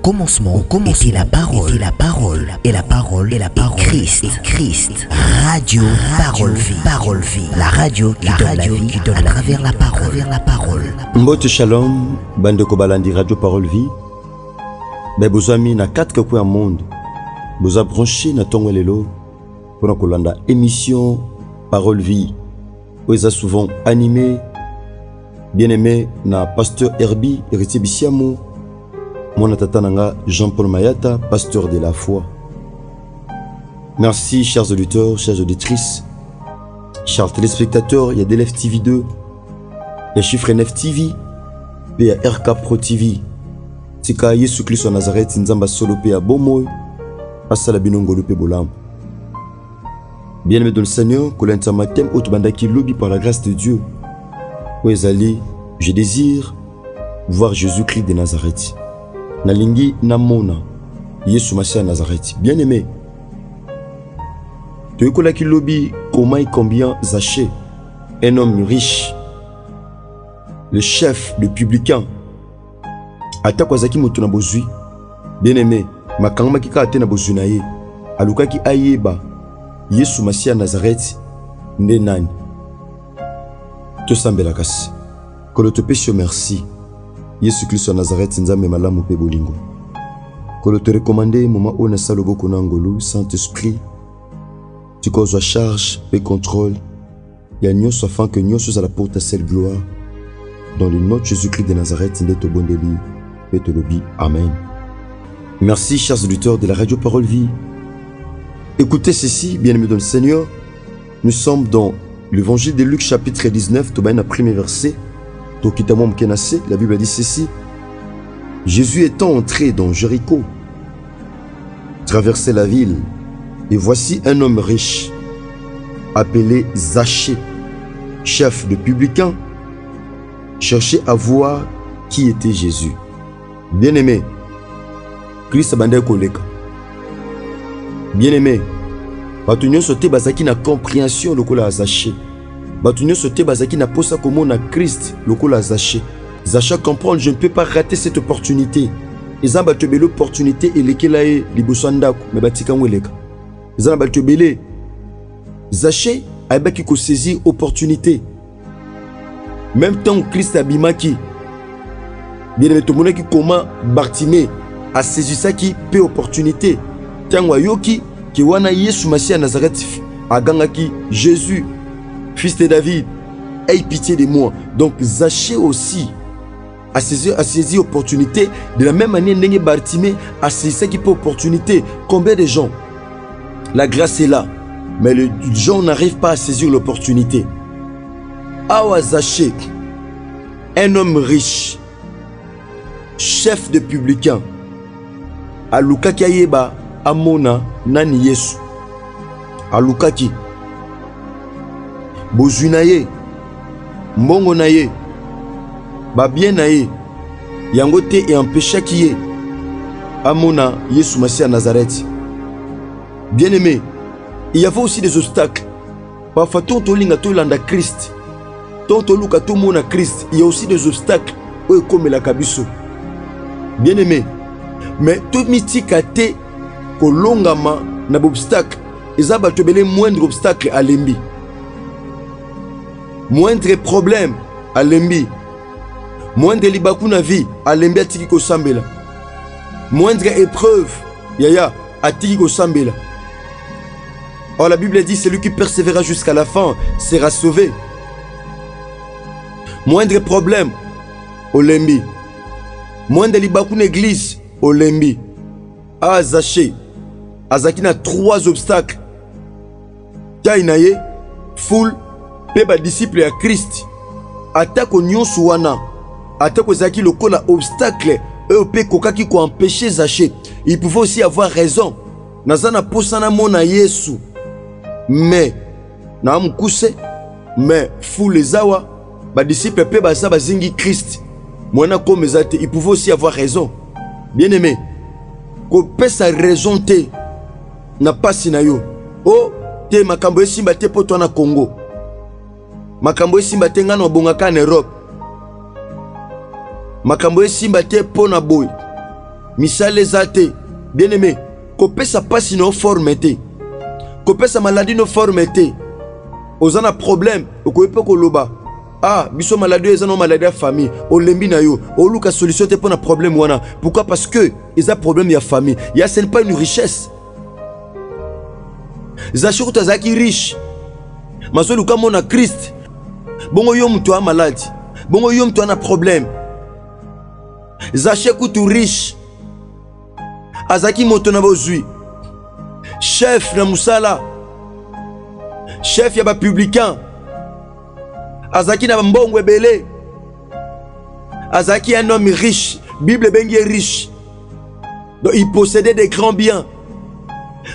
commencement était la parole, et la parole est Christ. Radio Parole Vie, la radio qui donne à travers la parole. Mbote Shalom, bande kobalandi Radio Parole Vie. Ben bozami na 4 coins du monde. Boza branché na tongo lelo pour kolanda émission Parole Vie. Oza souvent animé, bien aimé na pasteur Herbie Héritier Bissiamo. Mon tatananga Jean-Paul Mayata, pasteur de la foi. Merci chers auditeurs, chères auditrices, chers téléspectateurs. Il y a DLF TV 2, il y a Chiffre 9 TV, il y a RK Pro TV. Tika Yesu Christ en Nazareth, Nzamba Solo Pe Abomoy, Asala Binongolo Pe Bolam. Bien-aimé dans le Seigneur, Kolenta Matem, Otobandaki Lobby par la grâce de Dieu. Oezali, je désire voir Jésus-Christ de Nazareth. Nalingi Namona, Yesu Masia Nazareth. Bien-aimé, tu écoutes qui lobby comment et combien Zaché, un homme riche, le chef, le publicain, Atakwazaki Motuna Bozui. Bien-aimé, Makangma Kika Atena Bozunaye, Alukaki Ayeba, Yesu Masia Nazareth, Nenani. Te sambelakas, que le te péché merci. Yesu Christ en Nazareth, Nzambe malamu pe bolingo. Que le te recommande, moment où na salobo konangolu, Saint-Esprit, tu causes charge et contrôle. Il y a nyos afin que nyos à la porte à cette gloire. Dans le nom de Jésus-Christ de Nazareth, Ndeto Bondeli, et te lobi. Amen. Merci, chers auditeurs de la Radio Parole Vie. Écoutez ceci, bien-aimés dans le Seigneur. Nous sommes dans l'évangile de Luc, chapitre 19, Tobaïna, premier verset. La Bible dit ceci: Jésus étant entré dans Jéricho, traversait la ville, et voici un homme riche, appelé Zaché, chef de publicain, cherchait à voir qui était Jésus. Bien-aimé, Christ abandé koleka. Bien-aimé, Batunyo sote bazaki na compréhension lokola Zaché. Batunyo sote bazaki na posa komo na Christ lokola Zaché. Zaché comprendre, je ne peux pas rater cette opportunité. Ils ont battu l'opportunité et lesquels liboso ndako mais batika ngweleka. Ils ont battu belé. Zaché a baki ko saisir opportunité. Même temps Christ abimaki. Bien aimé, tout le monde qui comment Bartimée a saisi ça qui peut opportunité. Tiangwa yoki ki wana Yesu Masia Nazareth agangaki Jésus, fils de David, aie pitié de moi. Donc Zaché aussi a saisi opportunité. De la même manière, Ndenge Bartimée a saisi ça qui peut opportunité. Combien de gens? La grâce est là, mais les gens n'arrivent pas à saisir l'opportunité. Awa Zaché, un homme riche, chef de publicain, Alukaki Ayeba, Amona, Nani Yesu, Alukaki, Bozunaye, Mbongo naye, Babien naye, Yangote et empêcha qui est, Amona, Yesu Masia Nazareth. Bien-aimé, il y avait aussi des obstacles. Parfois, ton tolinga tolanda Christ, ton toluka to mona Christ, il y a aussi des obstacles. Comme la kabiso. Bien-aimé, mais tout mitikate kolongama na obstacle, ils ont battu moindre obstacle à l'embi. Moindre problème à l'embi. Moindre libaku na vie à l'embi atiki ko sambela. Moindre épreuve yaya atiki ko sambela. Or la Bible dit celui qui persévérera jusqu'à la fin sera sauvé. Moindre problème au lembi. Moindre libaku na église au lembi. A Zaché azaki na 3 obstacles. Tainaye foule Peba disciple à Christ. Atako nyonso wana. Atako zaki lokola obstacle. Eope kokaki ko empêcher Zaché. Il pouvait aussi avoir raison. Nazana posana mona Yesu. Mais na mukuse. Mais foule zawa. Ba disciple Peba za bazingi Christ. Mwana comme zate. Il pouvait aussi avoir raison. Bien aimé. Ko pesa raison te. Na pasi na yo. Oh te makambo esimba te poto na Congo. Makambo esimba te ngana obongaka en Europe. Makambo esimba te pona boy. misala eza te. Bien aimé, kopesa pasi no forme te, kopesa maladie no forme te. Ozana problème okoyepe koloba ah biso maladie eza no maladie ya famille olembi na yo oluka solution te pona problème wana. Pourquoi? Parce que eza problème ya famille. Ya ce n'est pas une richesse. Zaché kuta zaki riche maso luka mona Christ bongo yo mtu a malade, bongo yo mtu ana problème. Zaché kutu riche azaki moto na bozui chef na musala, chef ya ba publicain, azaki na mbongo ebele, azaki un homme riche. Bible bengi riche, donc il possédait des grands biens.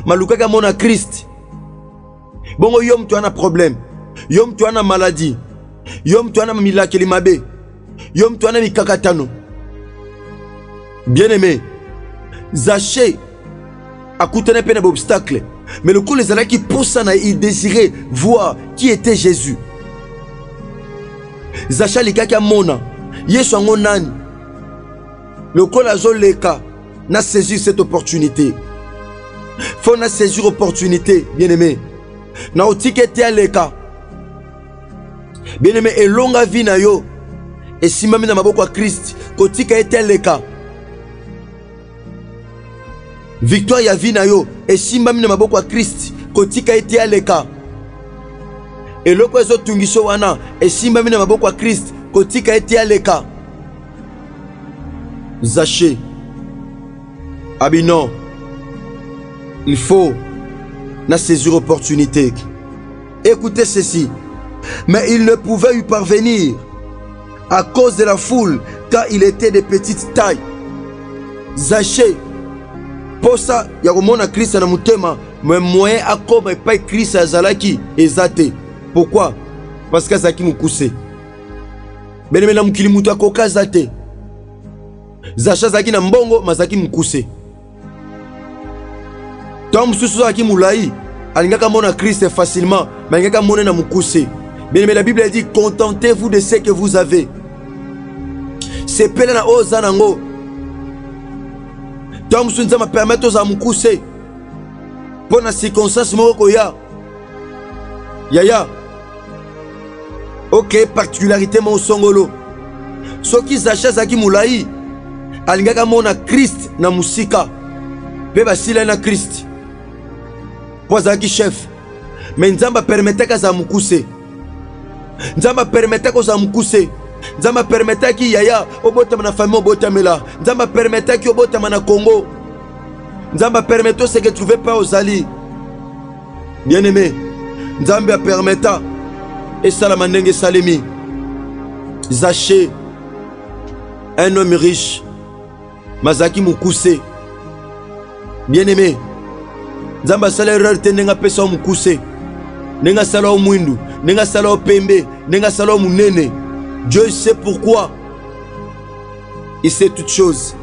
Malukaka mona Christ bongo yo mtu ana problème, yo mtu ana maladie, yo mtu ana milakeli mabe, yo mtu ana mikakatano. Bien aimé, Zaché akutana pe na obstacle, mais le coup les ala qui pousse na il désirait voir qui était Jésus. Zaché likaki amona Yesu ango nani, le coup la zoleka na saisir cette opportunité. Faut na saisir opportunité, bien aimé. Na otikete aleka. Bien aimé, elonga vie na yo esimami na maboko ya Christ, kotika ete aleka. Victoire ya vie na yo esimami na maboko ya Christ, kotika ete aleka. Eloko ezo tungiso wana esimami na maboko ya Christ, kotika ete aleka. Zaché abi non, il faut na saisir opportunité. Écoutez ceci. Mais il ne pouvait y parvenir à cause de la foule, car il était de petite taille. Zaché posa ya komona Christ na mutema, mais moyen akoma pas Christ azalaki ezate. Pourquoi? Parce que zaki mukuse. Beneme na mukili mutu akoka zate. Zaché zaki na mbongo mazaki mukuse. Tom susu zaki mulai alingaka mona Christ facilement, mais alingaka mona na mukuse. Bien aimé, la Bible dit contentez-vous de ce que vous avez. C'est pele na ozanango. Tom sunza ma permettre aux amukuse. Pour na circonstance moko ya. Yaya. Ok, particularité mon songolo. Soki Zaché zaki mulai alingaka mona Christ na musika. Pe basila na Christ. Po zaki chef. Mais nzamba permettre za mukuse. Nzamba permettre ko za mukuse. Nzamba permettre ki yaya obotama na famille obotamela. Nzamba permettre ki obotama na Congo. Nzamba permettre ce que trouver pas aux alliés. Bien aimé, Nzamba permettre et salamandenge salemi. Zaché, un homme riche, mazaki mukuse. Bien aimé, Nzamba sala erreur tenenga pesa mukuse. Nenga sala mwindu, nenga sala pembe, nenga sala munene. Dieu sait pourquoi. Il sait toutes choses.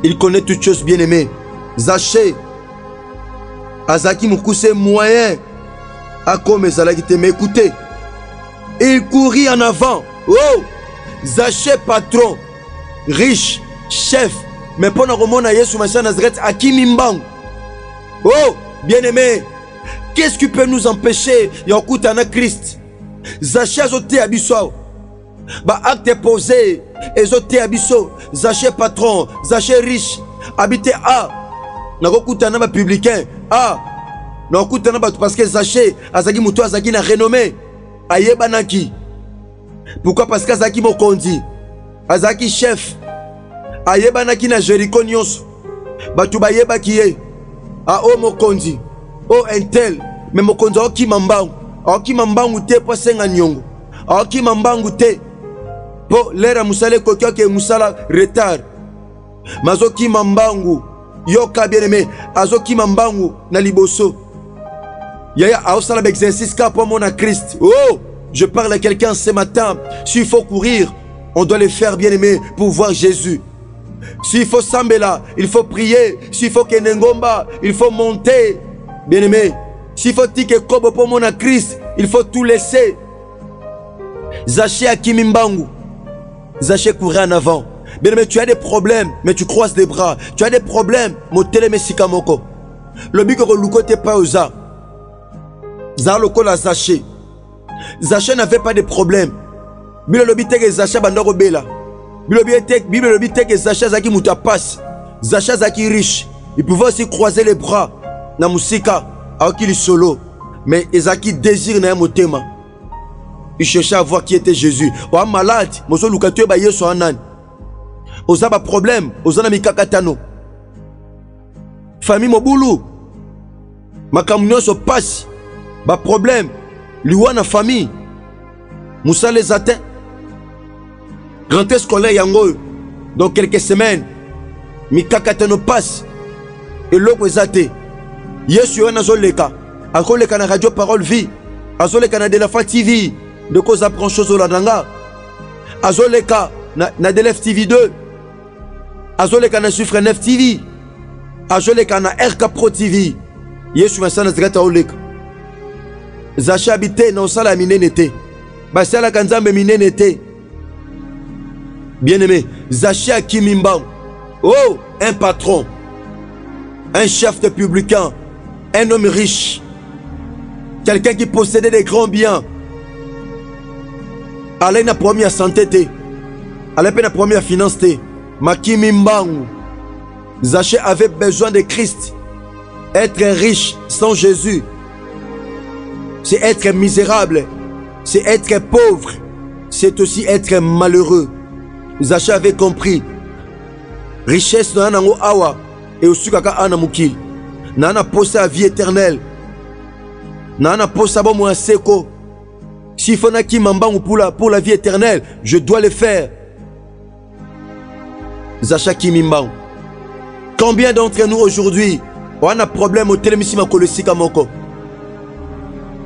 Il connaît toutes choses, bien aimé. Zaché azaki mukuse moyen à comme zalaki te. Mais écoutez, il courit en avant. Oh, Zaché patron, riche, chef. Mais pour nous Yesu Machia Nazareth akimi mbangu. Oh, bien aimé, qu'est-ce qui peut nous empêcher Yakutana Christ? Zaché azote abiso. Ba acte posé, ezote abiso. Zaché patron, Zaché riche, habité A. Nakokutana ba publicain A. Nakokutana ba parce que Zaché azaki muto azaki na renommée. Ayebanaki. Pourquoi? Parce que azaki mokondi. Azaki chef. Ayebanaki na Jéricho nyonso. Batu bayebaki ye. A o mokondi. O entel. Mais mokondi oki mambangu. Oki mambangu te po senga nyongo. Oki mambangu te po lera musale kokyo ke musala retard. Mazoki mambangu. Yoka bien aimé. Azoki mambangu na liboso. Yaya aosala exercice ka po mona Christ. Oh, je parle à quelqu'un ce matin. S'il faut courir, on doit le faire, bien aimé, pour voir Jésus. S'il faut sambela, il faut prier. S'il faut kenengomba, il faut monter. Bien aimé, s'il faut tike kobo pour mon Christ, il faut tout laisser. Zaché akimi mbangu. Zaché courait en avant. Bien aimé, tu as des problèmes, mais tu croises les bras. Tu as des problèmes, motele mesika moko. Le biko ko lukote pa oza. Za loko la Zaché. Zaché n'avait pas de problème. Bilo lobi teke Zaché bandoko bela. Bilo lobi teke Zaché zaki muta passe. Zaché zaki riche. Il pouvait aussi croiser les bras. Na musika, aokili solo. Mais Ezaki désire na motema. Il cherchait à voir qui était Jésus. Wa malade, mozo lukatue ba yeso anan. Oza ba problème, oza na mikakatano. Famille mobulu. Makamnyo so passe. Ba problème, liwa na famille. Moussa les atteint. Rentrée scolaire yango. Dans quelques semaines, mikakatano passe. Et l'autre ezate. Yesu yana zoleka. Akoleka na radio parole vie. Azoleka na de la fa TV. De cause apprend chose au landanga. Azoleka na DLF TV 2. Azoleka na Suffre 9 TV. Azoleka na RK Pro TV. Yesu masana zgata oleka. Zaché habité na osala minenete. Basala kanzambe minenete. Bien aimé, Zaché Akimimba. Oh, un patron. Un chef de publicain. Un homme riche. Quelqu'un qui possédait des grands biens. Allez na première santé. Allez na première finance. Makimimbangu. Zaché avait besoin de Christ. Être riche sans Jésus, c'est être misérable. C'est être pauvre. C'est aussi être malheureux. Zaché avait compris. Richesse na nango awa. Et aussi kaka ana mukil. Nana posa la vie éternelle. Nana posa bon moi seko. S'il faut na ki mambangu pour la vie éternelle, je dois le faire. Zaché Kimimbangu. Combien d'entre nous aujourd'hui on a un problème au télémisima kolosika moko?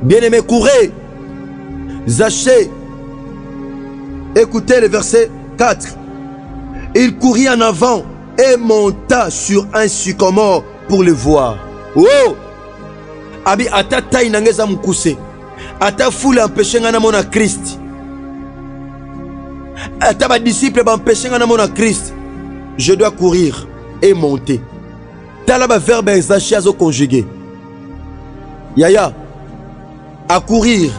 Bien aimé, courez. Zaché. Écoutez le verset 4. Il courut en avant et monta sur un sycomore pour le voir. Oh! Abi ata taille nangeza mukuse. Ata foule empêcher ngana mona Christ. Ata ba disciple ba empêcher ngana mona Christ. Je dois courir et monter. Tala ba verbe Zaché azo conjugué. Yaya. À courir.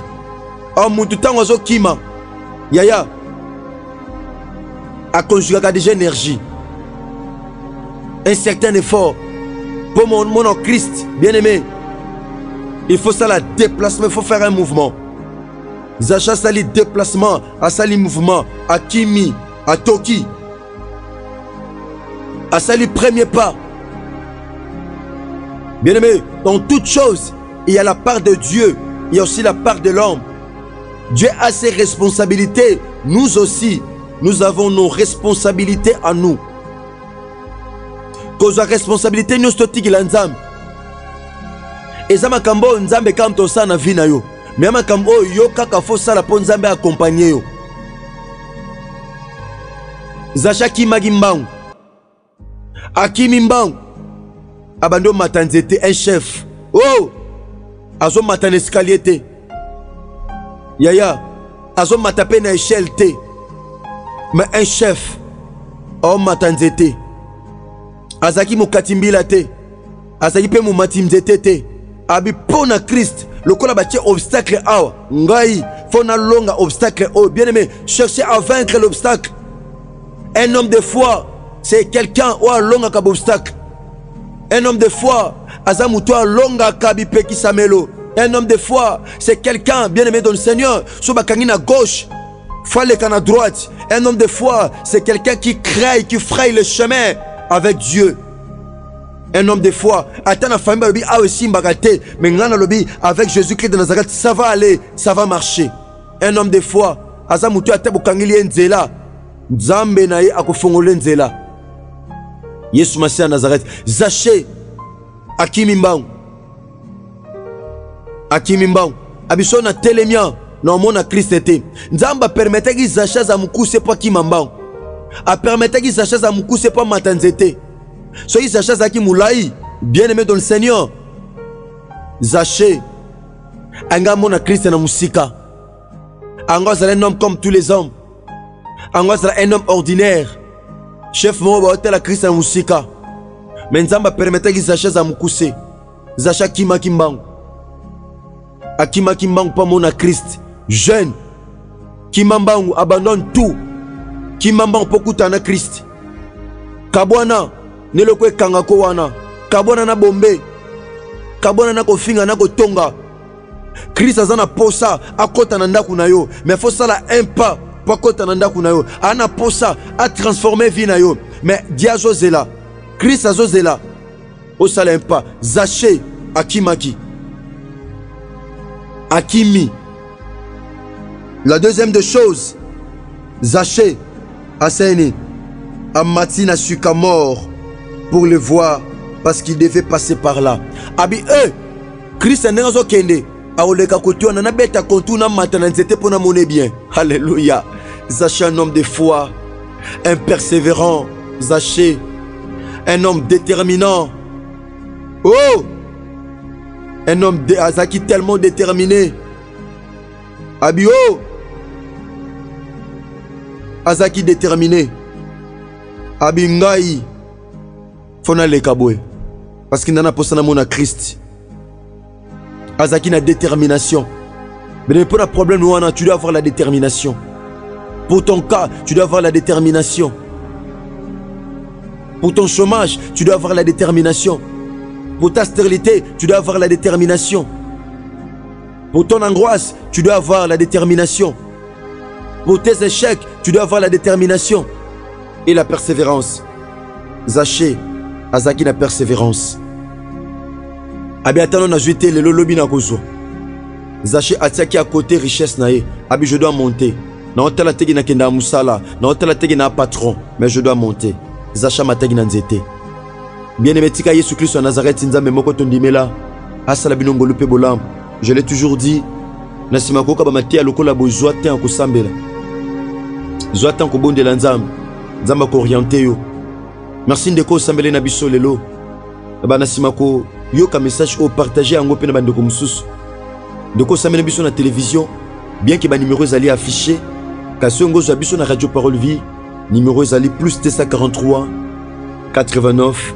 En mutu tango azo kima. Yaya. À conjuguer déjà énergie. Un certain effort pour mon Christ, bien aimé. Il faut ça la déplacement, il faut faire un mouvement. Zaché sali déplacement, à sali mouvement, à Kimi, à Toki, à sali premier pas. Bien aimé, dans toute chose, il y a la part de Dieu, il y a aussi la part de l'homme. Dieu a ses responsabilités, nous aussi, nous avons nos responsabilités à nous. Cause la responsabilité nous stotiki la nzambe. Eza makambo nzambe kam to sa na vie na yo. Mais makambo yo kaka fo sala po nzambe accompagner yo. Zaché Kimagimbangu. Akimimbangu. Abando matanzete un chef. Oh! Azo matan escalier te. Yaya. Azo matape na échelle te. Mais un chef. Oh matanzete. Azaki mukatimbila te. Azaki pe mumatimzete te. Abi pona Christ. Le kola batie obstacle awa. Ngai. Fona longa obstacle. Oh bien aimé. Cherchez à vaincre l'obstacle. Un homme de foi. C'est quelqu'un ou a longa kab obstacle. Un homme de foi. Azamuto a longa kabipe ki samelo. Un homme de foi. C'est quelqu'un bien aimé dans le Seigneur. Sobakangi na gauche. Fallait qu'à droite. Un homme de foi. C'est quelqu'un qui craille, qui fraye le chemin avec Dieu. Un homme de foi. Attends la famille lobi a aussi mbagate. Mais ngana lobi avec Jésus-Christ de Nazareth, ça va aller, ça va marcher. Un homme de foi. Azamutu atabu kangili nzela. Nzambe na ye akufungole nzela. Yesu Masia Nazareth. Zaché Akimimbangu. Akimimbangu. Abiso na telemia na mona Christ était. Nzamba permettait que Zaché za mukuse pa Kimambangu. A permettait que Zaché za mukuse pa matanzete. Soyez Zaché zaki moulaï, bien aimé dans le Seigneur. Zaché anga mona Christ na musika. Anga zala un homme comme tous les hommes. Anga zala un homme ordinaire. chef moko baotela Christ na musika mais nzambe apermetaki Zaché za mukuse Zaché akimaki mbangu mpa mona Christ jeune kima mbangu abandonne tout kima mbangu po kutana Christ kabwana neloko ekanga ko wana kabwana na bombe kabwana na kofinga na kotonga Christ aza na posa akota na ndaku na yo mais faut sala un pas po akota na ndaku na yo ana posa a transformer vie na yo mais dia azozela Christ azozela osala un pas Zaché akimaki akimi. La deuxième des choses, Zaché assaini amati na suka mort pour le voir parce qu'il devait passer par là. Abi Christ n'enzo kende aoleka kotu na beta kontu na mata na nzete pona mone bien. Alléluia. Zaché un homme de foi, un persévérant. Zaché un homme déterminant. Oh, un homme Azaki tellement déterminé. Abi oh, Azaki déterminé. Abi ngai fona le kaboué parce qu'il n'en a pas sa mona Christ. Azaki na détermination. Mais pour un problème tu dois avoir la détermination. Pour ton cas, tu dois avoir la détermination. Pour ton chômage, tu dois avoir la détermination. Pour ta stérilité, tu dois avoir la détermination. Pour ton angoisse, tu dois avoir la détermination. Pour tes échecs, tu dois avoir la détermination et la persévérance. Zaché, Azaki la persévérance. Abi atano na juité le lolobi na kozo. Zaché atiaki à côté richesse nae. Abi je dois monter. Na hôtel ategi na kenda musala, na hôtel ategi na patron, mais je dois monter. Zacha mategi na nzete. Bien-aimé tika Yesu Christ en Nazareth nzambe moko tondimela. Asala binongolo pe bolam. Je l'ai toujours dit. Nasima koka ba matia lokola bozwa te en kosambela. Zwa te en kobondela nzambe. Nzamba ko orienter yo. Merci ndeko sambele na biso lelo. Ba nasima ko yoka message au partager en pe na bandeko mususu. Ndeko sambele biso na télévision. Bien que ba numéro ezali affiché. Kasongo zwa biso na radio Parole Vie. Numéro ezali plus 243 89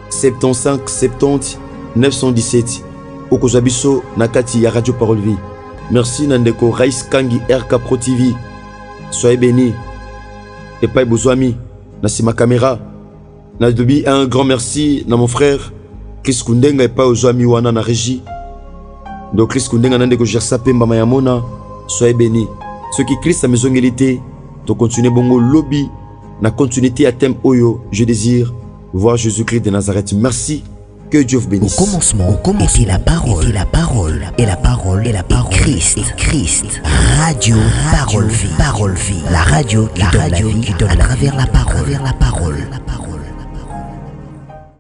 75 70 917. Okozabiso nakati ya Radio Parole Vie. Merci Nandeko Raïs Kangi RK Pro TV. Soyez bénis. Et pas Bozwami. Nasima caméra. Nadobi un grand merci na mon frère Chris Kundenga et pas Ozwami wana na régie. Donc Chris Kundenga Nandeko Gersa Pemba Mayamona. Soyez bénis. Ceux qui Christ à maison égalité. To continuer bongo lobby. Na continuité à thème Oyo. Je désire voir Jésus-Christ de Nazareth. Merci. Que Dieu vous bénisse. Au commencement était la parole, et la parole, et la parole, et la parole, Christ, Radio Parole Vie, la radio qui donne la vie à travers la parole.